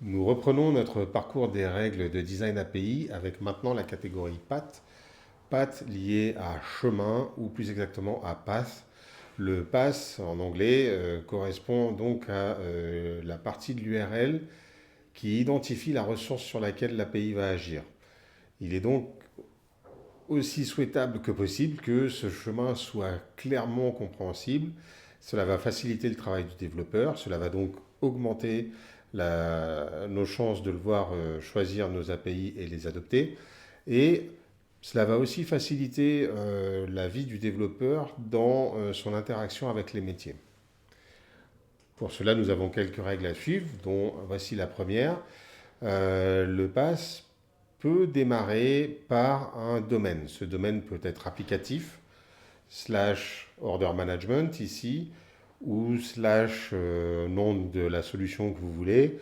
Nous reprenons notre parcours des règles de design API avec maintenant la catégorie path. Path lié à chemin ou plus exactement à path. Le path en anglais correspond donc à la partie de l'URL qui identifie la ressource sur laquelle l'API va agir. Il est donc aussi souhaitable que possible que ce chemin soit clairement compréhensible. Cela va faciliter le travail du développeur, cela va donc augmenter nos chances de le voir choisir nos API et les adopter. Et cela va aussi faciliter la vie du développeur dans son interaction avec les métiers. Pour cela, nous avons quelques règles à suivre, dont voici la première. Le pass peut démarrer par un domaine. Ce domaine peut être applicatif, slash order management ici, ou slash nom de la solution que vous voulez,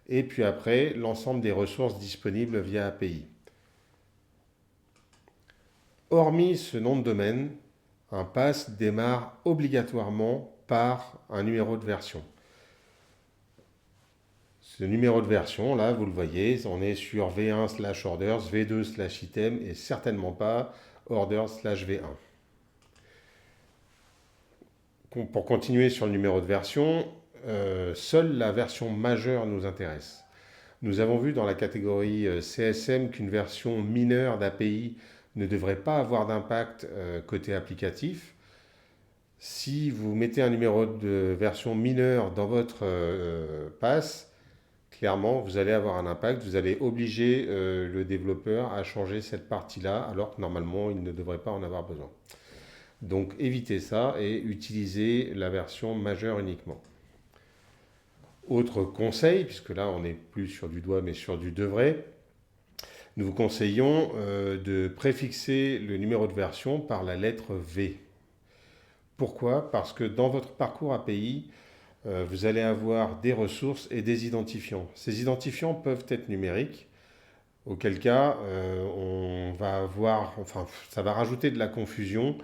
et puis après l'ensemble des ressources disponibles via API. Hormis ce nom de domaine, un pass démarre obligatoirement par un numéro de version. Ce numéro de version, là, vous le voyez, on est sur V1/orders, V2/item et certainement pas orders/V1. Pour continuer sur le numéro de version, seule la version majeure nous intéresse. Nous avons vu dans la catégorie CSM qu'une version mineure d'API ne devrait pas avoir d'impact côté applicatif. Si vous mettez un numéro de version mineure dans votre pass, clairement, vous allez avoir un impact. Vous allez obliger le développeur à changer cette partie-là, alors que normalement, il ne devrait pas en avoir besoin. Donc, évitez ça et utilisez la version majeure uniquement. Autre conseil, puisque là, on n'est plus sur du doit, mais sur du devrait, nous vous conseillons de préfixer le numéro de version par la lettre V. Pourquoi? Parce que dans votre parcours API, vous allez avoir des ressources et des identifiants. Ces identifiants peuvent être numériques, auquel cas on va avoir, enfin, ça va rajouter de la confusion.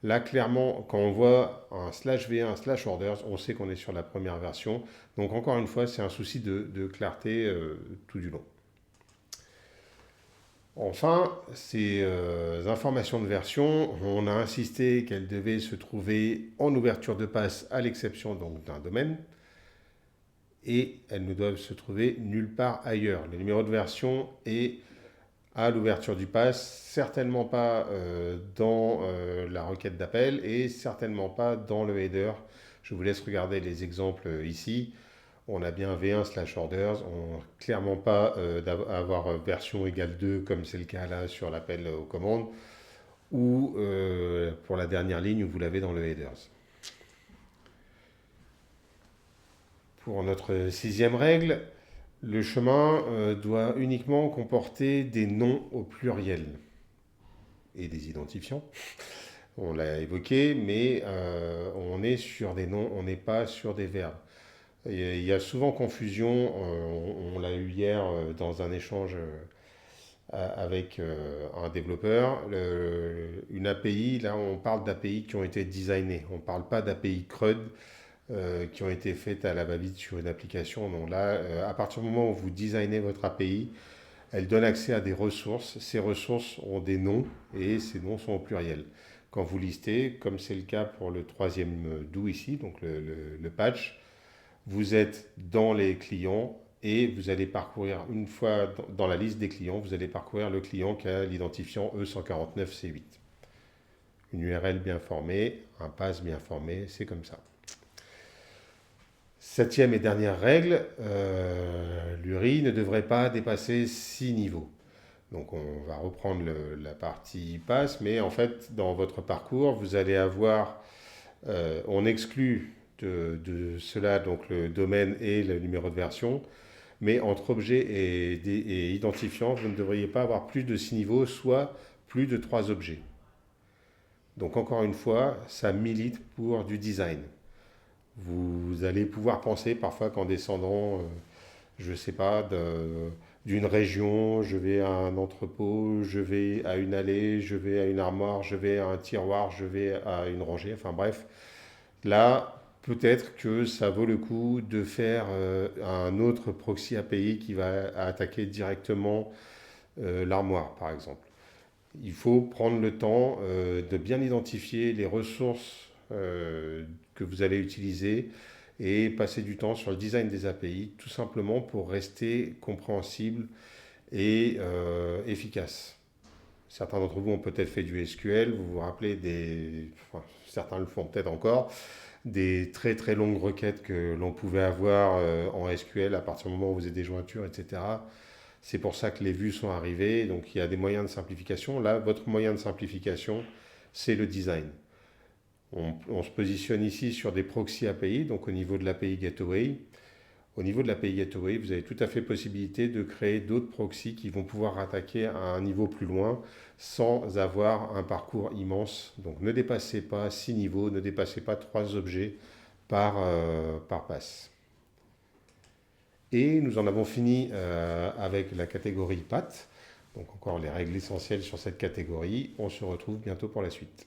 Là, clairement, quand on voit un /V1/orders, on sait qu'on est sur la première version. Donc, encore une fois, c'est un souci de clarté tout du long. Enfin, ces informations de version, on a insisté qu'elles devaient se trouver en ouverture de passe à l'exception donc d'un domaine et elles ne doivent se trouver nulle part ailleurs. Le numéro de version est à l'ouverture du pass, certainement pas dans la requête d'appel et certainement pas dans le header. Je vous laisse regarder les exemples ici. On a bien V1/orders, on n'a clairement pas avoir version égale 2 comme c'est le cas là sur l'appel aux commandes ou pour la dernière ligne où vous l'avez dans le headers. Pour notre sixième règle, le chemin doit uniquement comporter des noms au pluriel et des identifiants. On l'a évoqué, mais on est sur des noms, on n'est pas sur des verbes. Il y a souvent confusion, on l'a eu hier dans un échange avec un développeur. Une API, là on parle d'API qui ont été designées, on ne parle pas d'API CRUD qui ont été faites à la va-vite sur une application. Donc là, à partir du moment où vous designez votre API, elle donne accès à des ressources. Ces ressources ont des noms et ces noms sont au pluriel. Quand vous listez, comme c'est le cas pour le troisième do ici, donc le patch, vous êtes dans les clients et vous allez parcourir, une fois dans la liste des clients, vous allez parcourir le client qui a l'identifiant E149C8. Une URL bien formée, un pass bien formé, c'est comme ça. Septième et dernière règle, l'URI ne devrait pas dépasser 6 niveaux. Donc on va reprendre la partie pass, mais en fait dans votre parcours, vous allez avoir, on exclut de cela donc le domaine et le numéro de version, mais entre objet et identifiant, vous ne devriez pas avoir plus de 6 niveaux, soit plus de 3 objets. Donc encore une fois, ça milite pour du design. Vous allez pouvoir penser parfois qu'en descendant, je ne sais pas, d'une région, je vais à un entrepôt, je vais à une allée, je vais à une armoire, je vais à un tiroir, je vais à une rangée, enfin bref. Là, peut-être que ça vaut le coup de faire un autre proxy API qui va attaquer directement l'armoire, par exemple. Il faut prendre le temps de bien identifier les ressources que vous allez utiliser et passer du temps sur le design des API, tout simplement pour rester compréhensible et efficace. Certains d'entre vous ont peut-être fait du SQL, vous vous rappelez enfin, certains le font peut-être encore, des très très longues requêtes que l'on pouvait avoir en SQL à partir du moment où vous avez des jointures, etc. C'est pour ça que les vues sont arrivées, donc il y a des moyens de simplification. Là, votre moyen de simplification, c'est le design. On se positionne ici sur des proxy API, donc au niveau de l'API Gateway. Au niveau de l'API Gateway, vous avez tout à fait possibilité de créer d'autres proxys qui vont pouvoir attaquer à un niveau plus loin sans avoir un parcours immense. Donc ne dépassez pas 6 niveaux, ne dépassez pas 3 objets par passe. Et nous en avons fini avec la catégorie path. Donc encore les règles essentielles sur cette catégorie. On se retrouve bientôt pour la suite.